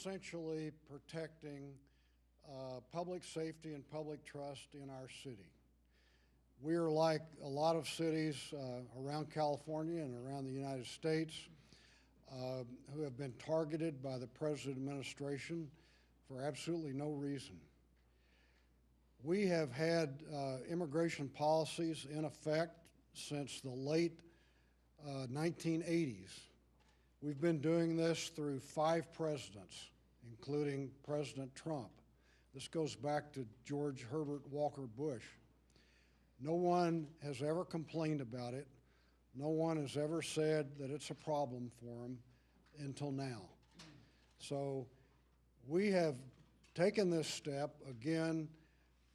essentially protecting public safety and public trust in our city. We are like a lot of cities around California and around the United States who have been targeted by the President administration for absolutely no reason. We have had immigration policies in effect since the late 1980s. We've been doing this through 5 presidents, including President Trump. This goes back to George Herbert Walker Bush. No one has ever complained about it. No one has ever said that it's a problem for them until now. So we have taken this step, again,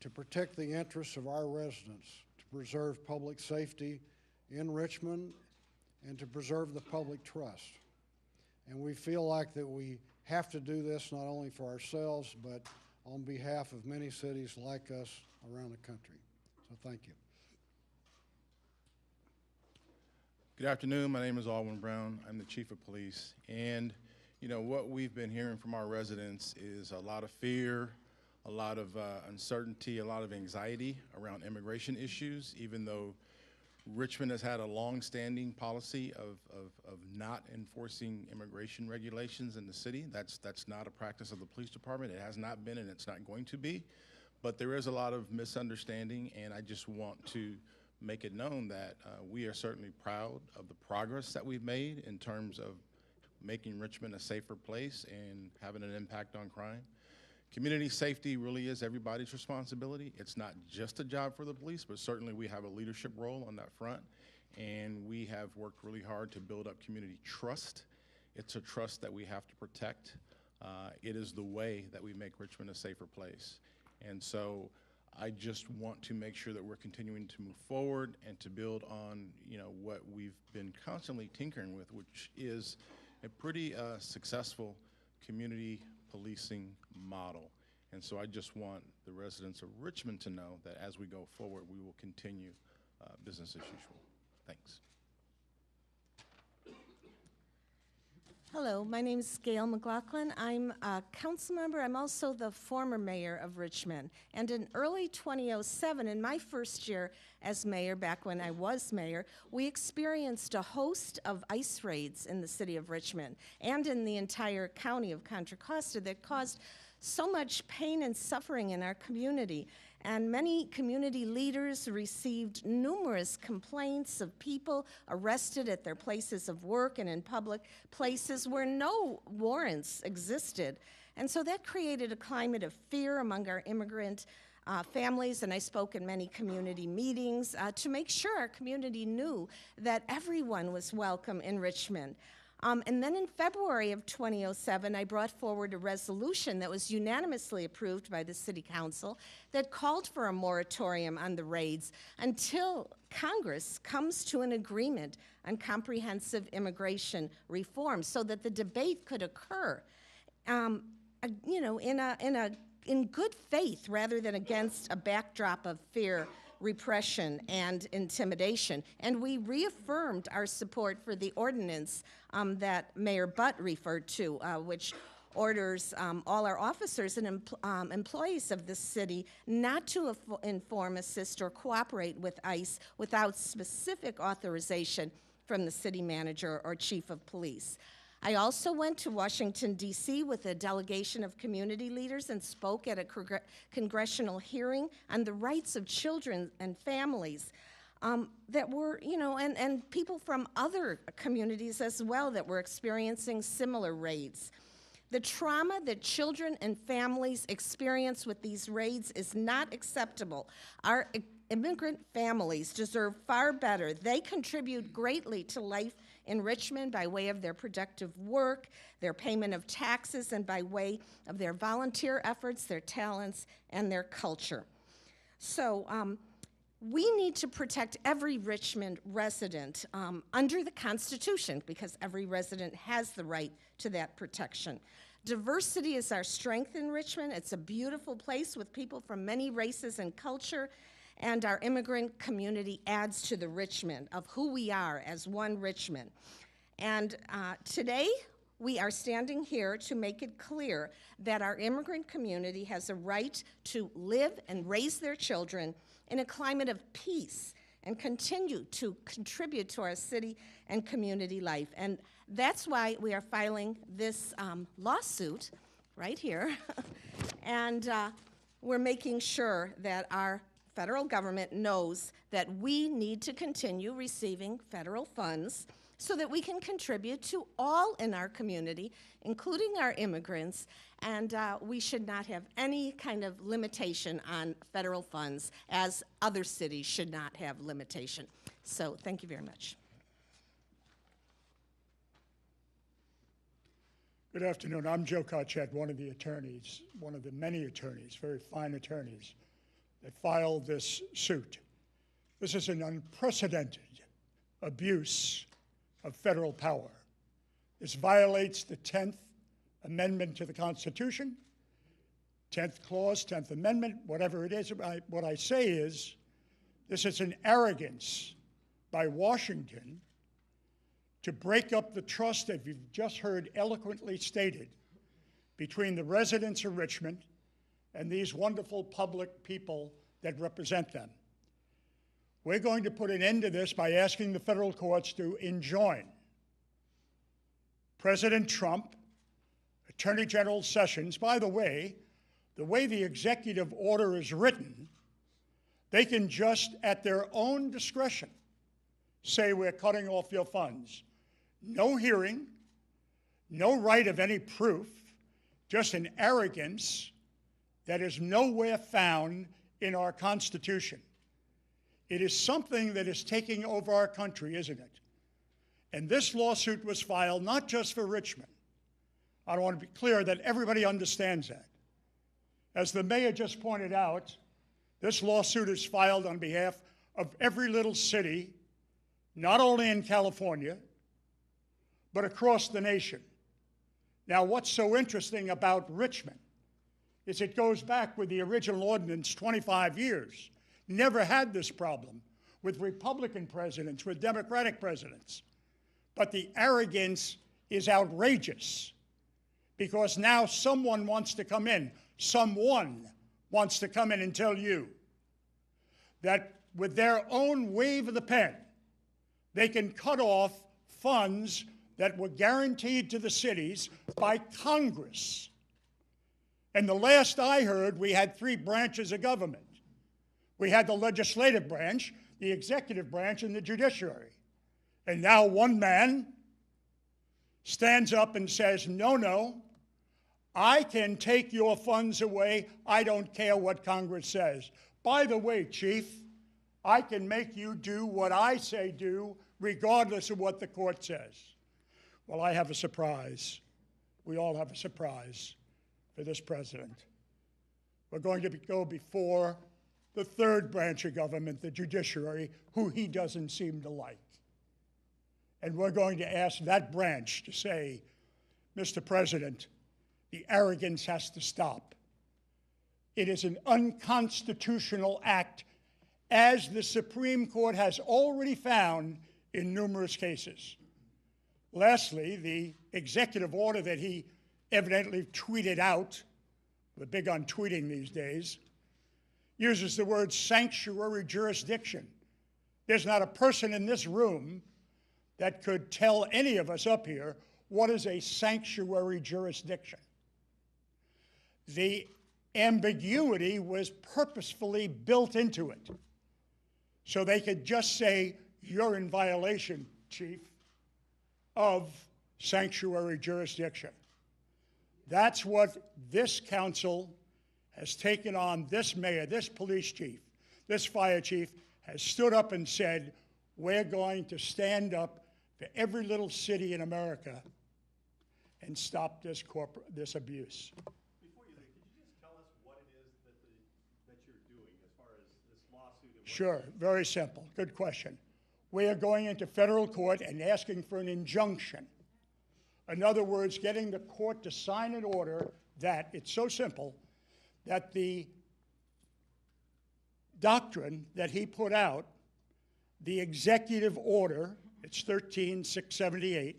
to protect the interests of our residents, to preserve public safety in Richmond, and to preserve the public trust. And we feel like that we have to do this not only for ourselves, but on behalf of many cities like us around the country. So thank you. Good afternoon. My name is Alwyn Brown. I'm the Chief of Police. And you know, what we've been hearing from our residents is a lot of fear, a lot of uncertainty, a lot of anxiety around immigration issues, even though Richmond has had a long-standing policy of not enforcing immigration regulations in the city. That's not a practice of the police department. It has not been, and it's not going to be. But there is a lot of misunderstanding, and I just want to make it known that we are certainly proud of the progress that we've made in terms of making Richmond a safer place and having an impact on crime. Community safety really is everybody's responsibility. It's not just a job for the police, but certainly we have a leadership role on that front. And we have worked really hard to build up community trust. It's a trust that we have to protect. It is the way that we make Richmond a safer place. And so I just want to make sure that we're continuing to move forward and to build on, you know, what we've been constantly tinkering with, which is a pretty successful community policing model. And so I just want the residents of Richmond to know that as we go forward, we will continue business as usual. Thanks. Hello, my name is Gail McLaughlin. I'm a council member. I'm also the former mayor of Richmond. And in early 2007, in my first year as mayor, back when I was mayor, we experienced a host of ICE raids in the city of Richmond and in the entire county of Contra Costa that caused so much pain and suffering in our community. And many community leaders received numerous complaints of people arrested at their places of work and in public places where no warrants existed. And so that created a climate of fear among our immigrant families, and I spoke in many community meetings to make sure our community knew that everyone was welcome in Richmond. And then in February of 2007, I brought forward a resolution that was unanimously approved by the City Council that called for a moratorium on the raids until Congress comes to an agreement on comprehensive immigration reform so that the debate could occur, you know, in good faith rather than against a backdrop of fear, repression, and intimidation. And we reaffirmed our support for the ordinance that Mayor Butt referred to, which orders all our officers and employees of the city not to inform, assist, or cooperate with ICE without specific authorization from the city manager or chief of police. I also went to Washington, D.C. with a delegation of community leaders and spoke at a congressional hearing on the rights of children and families that were, you know, and people from other communities as well that were experiencing similar raids. The trauma that children and families experience with these raids is not acceptable. Our immigrant families deserve far better. They contribute greatly to life in Richmond by way of their productive work, their payment of taxes, and by way of their volunteer efforts, their talents, and their culture. So we need to protect every Richmond resident under the Constitution, because every resident has the right to that protection. Diversity is our strength in Richmond. It's a beautiful place with people from many races and culture, and our immigrant community adds to the Richmond of who we are as one Richmond. And today, we are standing here to make it clear that our immigrant community has a right to live and raise their children in a climate of peace and continue to contribute to our city and community life. And that's why we are filing this lawsuit right here. And we're making sure that our federal government knows that we need to continue receiving federal funds so that we can contribute to all in our community, including our immigrants, and we should not have any kind of limitation on federal funds, as other cities should not have limitation. So thank you very much. Good afternoon. I'm Joe Carchett, one of the attorneys, one of the many attorneys, very fine attorneys, that filed this suit. This is an unprecedented abuse of federal power. This violates the 10th Amendment to the Constitution, 10th Clause, 10th Amendment, whatever it is. What I say is, this is an arrogance by Washington to break up the trust that you've just heard eloquently stated between the residents of Richmond and these wonderful public people that represent them. We're going to put an end to this by asking the federal courts to enjoin President Trump, Attorney General Sessions. By the way the executive order is written, they can just, at their own discretion, say we're cutting off your funds. No hearing, no right of any proof, just an arrogance that is nowhere found in our Constitution. It is something that is taking over our country, isn't it? And this lawsuit was filed not just for Richmond. I want to be clear that everybody understands that. As the mayor just pointed out, this lawsuit is filed on behalf of every little city, not only in California, but across the nation. Now, what's so interesting about Richmond is it goes back with the original ordinance 25 years. Never had this problem with Republican presidents, with Democratic presidents. But the arrogance is outrageous because now someone wants to come in, someone wants to come in and tell you that with their own wave of the pen, they can cut off funds that were guaranteed to the cities by Congress. And the last I heard, we had 3 branches of government. We had the legislative branch, the executive branch, and the judiciary. And now one man stands up and says, no, I can take your funds away. I don't care what Congress says. By the way, Chief, I can make you do what I say do, regardless of what the court says. Well, I have a surprise. We all have a surprise for this president. We're going to go before the 3rd branch of government, the judiciary, who he doesn't seem to like. And we're going to ask that branch to say, Mr. President, the arrogance has to stop. It is an unconstitutional act, as the Supreme Court has already found in numerous cases. Lastly, the executive order that he evidently tweeted out, we're big on tweeting these days, uses the word sanctuary jurisdiction. There's not a person in this room that could tell any of us up here what is a sanctuary jurisdiction. The ambiguity was purposefully built into it. So they could just say, you're in violation, Chief, of sanctuary jurisdiction. That's what this council has taken on. This mayor, this police chief, this fire chief has stood up and said, we're going to stand up for every little city in America and stop this abuse. Before you leave, could you just tell us what it is that you're doing as far as this lawsuit? Sure, very simple. Good question. We are going into federal court and asking for an injunction. In other words, getting the court to sign an order that, it's so simple, that the doctrine that he put out, the executive order, it's 13678,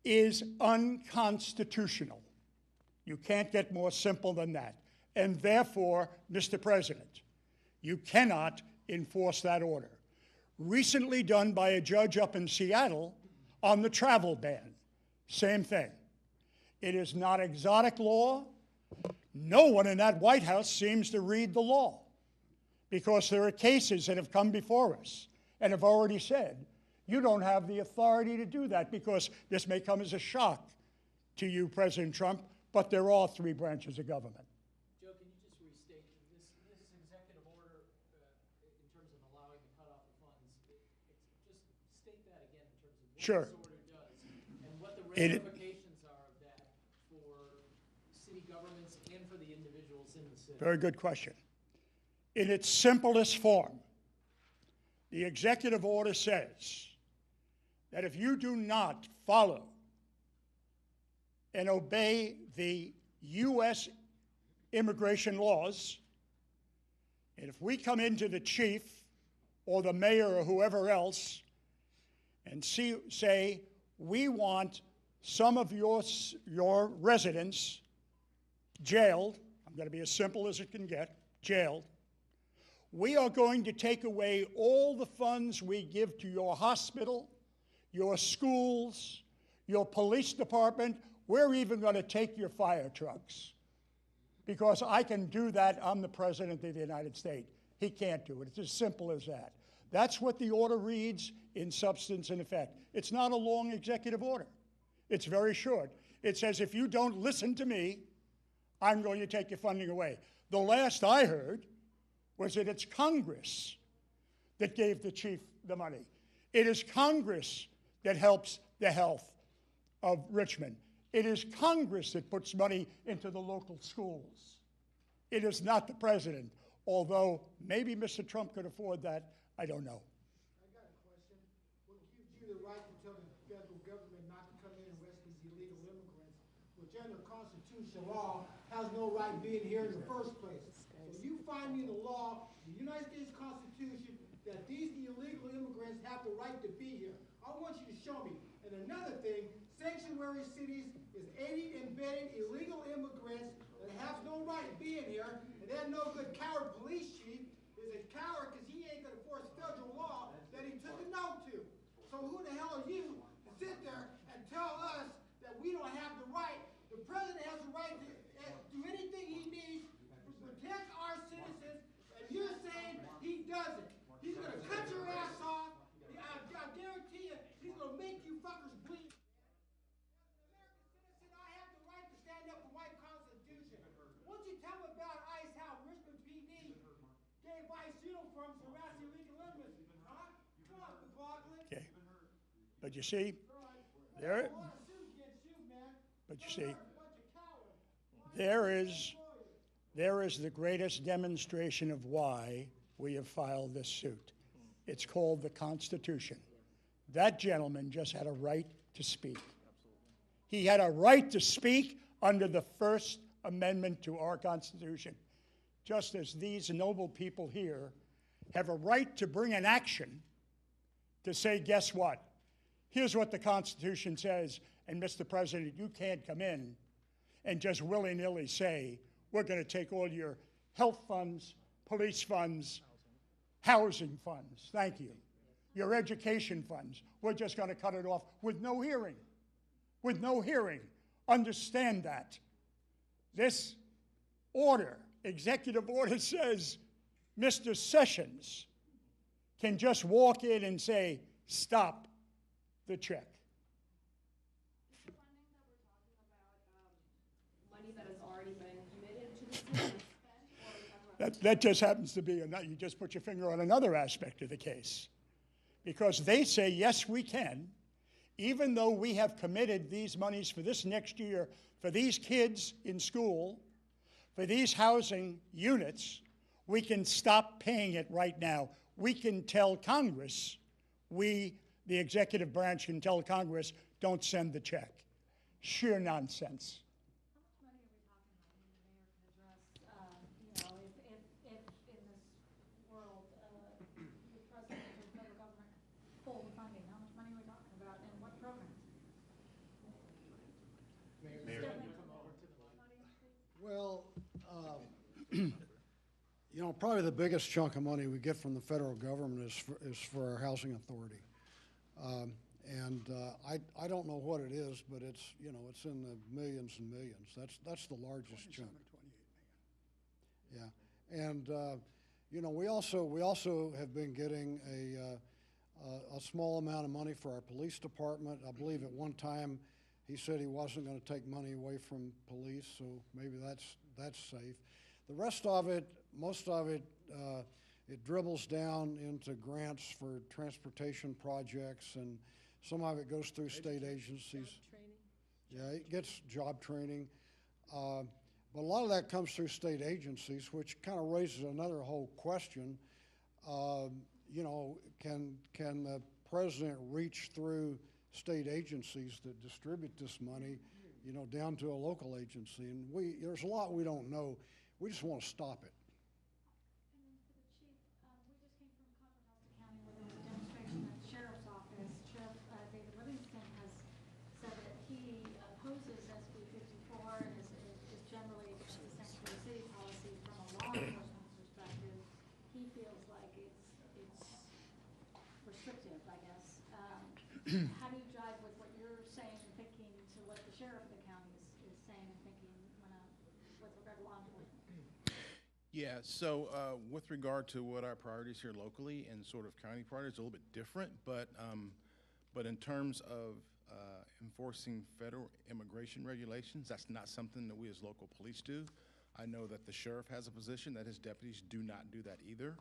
is unconstitutional. You can't get more simple than that. And therefore, Mr. President, you cannot enforce that order. Recently done by a judge up in Seattle on the travel ban. Same thing. It is not exotic law. No one in that White House seems to read the law, because there are cases that have come before us and have already said, you don't have the authority to do that, because this may come as a shock to you, President Trump, but there are three branches of government. Joe, can you just restate this executive order in terms of allowing the cutoff of funds? Just state that again in terms of what Sure. this order does and what the ramifications are of that for city governments and for the individuals in the city. Very good question. In its simplest form, the executive order says that if you do not follow and obey the U.S. immigration laws, and if we come into the chief or the mayor or whoever else and say, we want some of your residents jailed, I'm going to be as simple as it can get, jailed, we are going to take away all the funds we give to your hospital, your schools, your police department. We're even going to take your fire trucks. Because I can do that. I'm the President of the United States. He can't do it. It's as simple as that. That's what the order reads in substance and effect. It's not a long executive order. It's very short. It says, if you don't listen to me, I'm going to take your funding away. The last I heard was that it's Congress that gave the chief the money. It is Congress that helps the health of Richmond. It is Congress that puts money into the local schools. It is not the president, although maybe Mr. Trump could afford that. I don't know. I got a question. What gives you the right to tell the federal government not to come in and arrest these illegal immigrants, which under constitutional law has no right being here in the first place? So you find me in the law, the United States Constitution, that these illegal immigrants have the right to be here. I want you to show me. And another thing, sanctuary cities is aiding and abetting illegal immigrants that have no right being here, and that no good coward police chief is a coward because he ain't going to force federal law that he took a note to. So who the hell are you to sit there and tell us that we don't have the right? The president has the right to do anything he needs to protect our citizens, and you're saying he doesn't. He's going to cut your ass off. I guarantee you, he's going to make you fuckers bleed. I have the right to stand up for my Constitution. Won't you tell me about ICE, how Richmond PD gave ICE uniforms to harass illegal immigrants? Huh? Come on, McLaughlin. Okay. But you see, there is the greatest demonstration of why we have filed this suit. It's called the Constitution. That gentleman just had a right to speak. He had a right to speak under the First Amendment to our Constitution, just as these noble people here have a right to bring an action to say, guess what? Here's what the Constitution says, and Mr. President, you can't come in and just willy-nilly say, we're going to take all your health funds, police funds, housing funds, thank you, your education funds. We're just going to cut it off with no hearing. With no hearing. Understand that. This order, executive order, says Mr. Sessions can just walk in and say, stop the check. Is the funding that we're talking about money that has already been committed to the city and spent, or are we talking about? That just happens to be, you just put your finger on another aspect of the case. Because they say, yes, we can, even though we have committed these monies for this next year, for these kids in school, for these housing units, we can stop paying it right now. We can tell Congress, the executive branch can tell Congress, don't send the check. Sheer nonsense. How much money are we talking about? I mean, the mayor can address, if in this world, the president or the federal government pull the funding, how much money are we talking about and what programs? Well, you know, probably the biggest chunk of money we get from the federal government is for our housing authority. I don't know what it is, but it's, you know, it's in the millions and millions. That's the largest chunk. Yeah, and you know, we also have been getting a small amount of money for our police department. I believe at one time he said he wasn't going to take money away from police, so maybe that's safe. The rest of it, most of it, it dribbles down into grants for transportation projects, and some of it goes through state agencies. Yeah, it gets job training. But a lot of that comes through state agencies, which kind of raises another whole question. You know, can the president reach through state agencies that distribute this money, you know, down to a local agency? And there's a lot we don't know. We just want to stop it. And then for the chief, we just came from Contra Costa County where there was a demonstration at the sheriff's office. Sheriff David Livingston has said that he opposes SB 54 and is generally a sanctuary city policy from a law enforcement perspective. He feels like it's restrictive, I guess. How do you jive with what you're saying and thinking to what the sheriff of the county is saying and thinking with regard to law enforcement? Yeah, so with regard to what our priorities here locally and sort of county priorities, a little bit different, but in terms of enforcing federal immigration regulations, that's not something that we as local police do. I know that the sheriff has a position that his deputies do not do that either.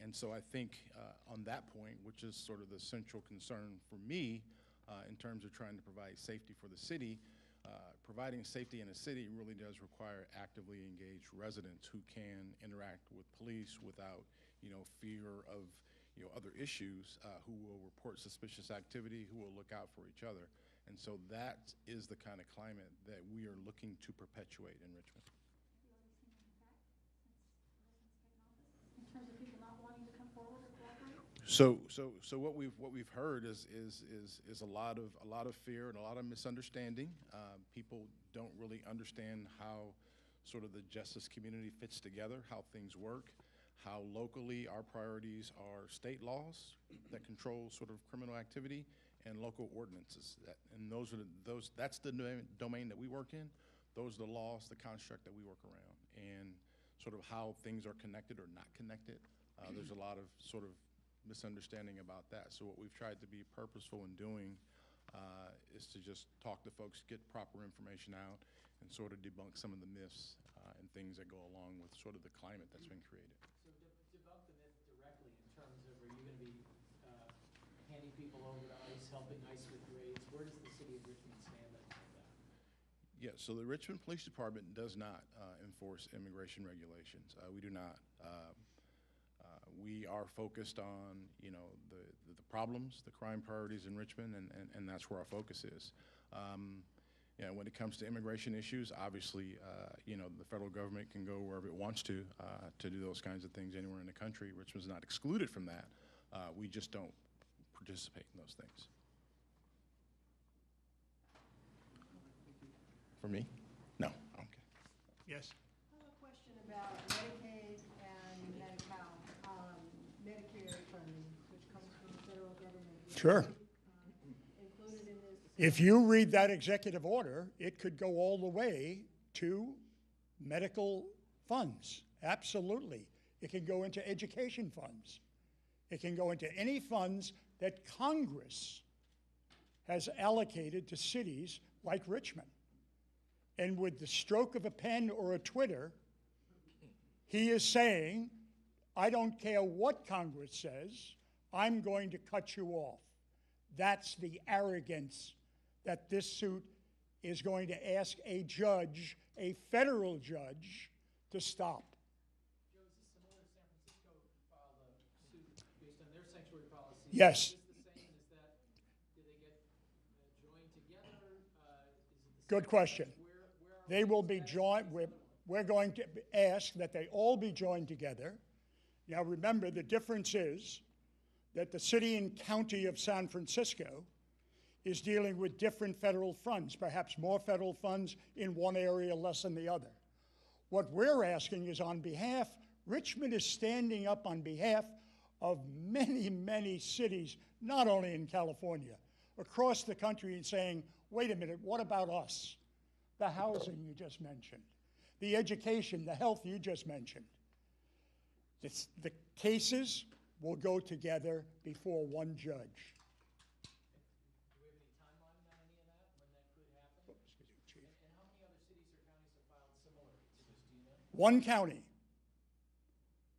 And so I think on that point, which is sort of the central concern for me in terms of trying to provide safety for the city, providing safety in a city really does require actively engaged residents who can interact with police without, you know, fear of, you know, other issues, who will report suspicious activity, who will look out for each other. And so that is the kind of climate that we are looking to perpetuate in Richmond. In terms of people not wanting to come forward or cooperate? So what we've heard is a lot of fear and a lot of misunderstanding. People don't really understand how sort of the justice community fits together, how things work, how locally our priorities are state laws that control sort of criminal activity and local ordinances. That's the domain that we work in. Those are the laws, the construct that we work around, and sort of how things are connected or not connected. There's a lot of sort of misunderstanding about that. So what we've tried to be purposeful in doing is to just talk to folks, get proper information out, and sort of debunk some of the myths and things that go along with sort of the climate that's been created. So debunk the myth directly in terms of, are you going to be handing people over to ICE, helping ICE with raids? Where does the city of Richmond stand on that? Yeah, so the Richmond Police Department does not enforce immigration regulations. We do not. We are focused on, you know, the problems, the crime priorities in Richmond, and that's where our focus is. Yeah, when it comes to immigration issues, obviously, you know, the federal government can go wherever it wants to do those kinds of things anywhere in the country. Richmond's not excluded from that. We just don't participate in those things. For me? No. Okay. Yes. I have a question about Medicaid and Medi-Cal, Medicare funding, which comes from the federal government. Sure. Included in this. If you read that executive order, it could go all the way to medical funds. Absolutely. It can go into education funds. It can go into any funds that Congress has allocated to cities like Richmond. And with the stroke of a pen or a Twitter, he is saying, I don't care what Congress says, I'm going to cut you off. That's the arrogance that this suit is going to ask a judge, a federal judge, to stop. Joe, is this similar to San Francisco filed a suit based on their sanctuary policy? Yes. Is this the same? Is that, do they get joined together? Is it the Good same? question. Where are They we will as be that joined, against the other one? we're going to ask that they all be joined together. Now remember, the difference is that the city and county of San Francisco is dealing with different federal funds, perhaps more federal funds in one area, less in the other. What we're asking is on behalf, Richmond is standing up on behalf of many, many cities, not only in California, across the country, and saying, wait a minute, what about us? The housing you just mentioned, the education, the health you just mentioned. The cases will go together before one judge. Do we have any timeline on any of that, when that could happen? And how many other cities or counties have filed similar to this, do you know? One county.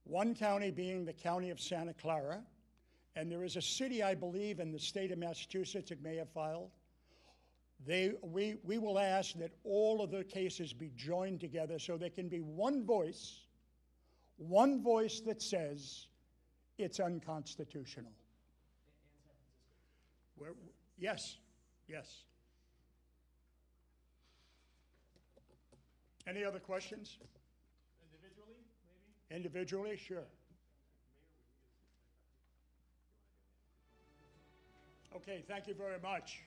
One county being the county of Santa Clara, and there is a city, I believe, in the state of Massachusetts that may have filed. We will ask that all of the cases be joined together so there can be one voice that says it's unconstitutional. Yes, yes. Any other questions? Individually, maybe? Individually, sure. Okay, thank you very much.